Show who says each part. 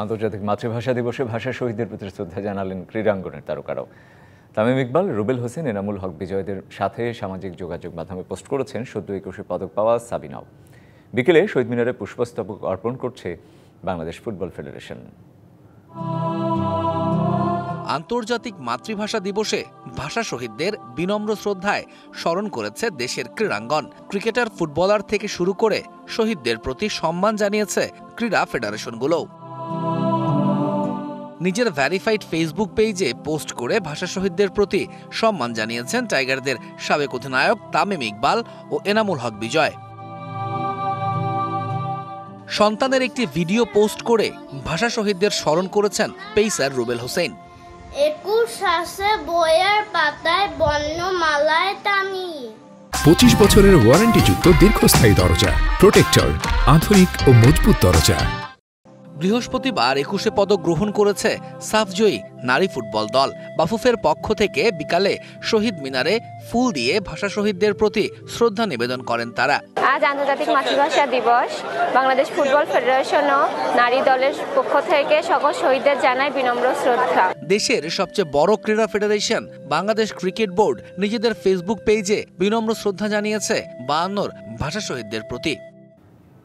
Speaker 1: আন্তর্জাতিক মাতৃভাষা দিবসে ভাষা শহীদদের প্রতি শ্রদ্ধা জানালেন ক্রীড়াঙ্গনের তারকারাও। তামিম ইকবাল, রুবেল হোসেন, এনামুল হক বিজয়দের সাথে সামাজিক যোগাযোগ মাধ্যমে পোস্ট করেছেন সদ্য 21 পদক পাওয়া সাবিনাও। বিকেলে শহীদ মিনারে পুষ্পস্তবক অর্পণ করছে বাংলাদেশ ফুটবল ফেডারেশন।
Speaker 2: আন্তর্জাতিক মাতৃভাষা দিবসে ভাষা শহীদদের বিনম্র শ্রদ্ধায় স্মরণ করেছে দেশের ক্রীড়াঙ্গন। ক্রিকেটার, ফুটবলার থেকে শুরু করে শহীদদের প্রতি সম্মান জানিয়েছে ক্রীড়া ফেডারেশনগুলো। নিজের ভেরিফাইড ফেসবুক পেজে পোস্ট করে ভাষা শহীদদের প্রতি সম্মান জানিয়েছেন টাইগারদের সাবেক অধিনায়ক তামিম ইকবাল ও এনামুল হক বিজয়। সন্তানের একটি ভিডিও পোস্ট করে ভাষা শহীদদের স্মরণ করেছেন পেসার রুবেল হোসেন।
Speaker 3: 21 শ্বাসে বইয়ের পাতায় বর্ণমালায় টানি।
Speaker 4: 25 বছরের ওয়ারেন্টিযুক্ত দীর্ঘস্থায়ী দরজা প্রোটেক্টর, আধুনিক ও মজবুত দরজা।
Speaker 2: বৃহস্পতিবার 21 পদক গ্রহণ করেছে সাফজয়ী নারী ফুটবল দল। বাফুফের পক্ষ থেকে বিকালে শহীদ মিনারে ফুল দিয়ে ভাষা শহীদদের প্রতি শ্রদ্ধা নিবেদন করেন তারা।
Speaker 5: আজ আন্তর্জাতিক মাতৃভাষা দিবস। বাংলাদেশ ফুটবল ফেডারেশন ও নারী দলের পক্ষ থেকে সকল শহীদদের জানায় বিনম্র শ্রদ্ধা।
Speaker 2: দেশের সবচেয়ে বড় ক্রীড়া ফেডারেশন বাংলাদেশ ক্রিকেট বোর্ড নিজেদের ফেসবুক পেজে বিনম্র শ্রদ্ধা জানিয়েছে 52 ভাষা শহীদদের প্রতি।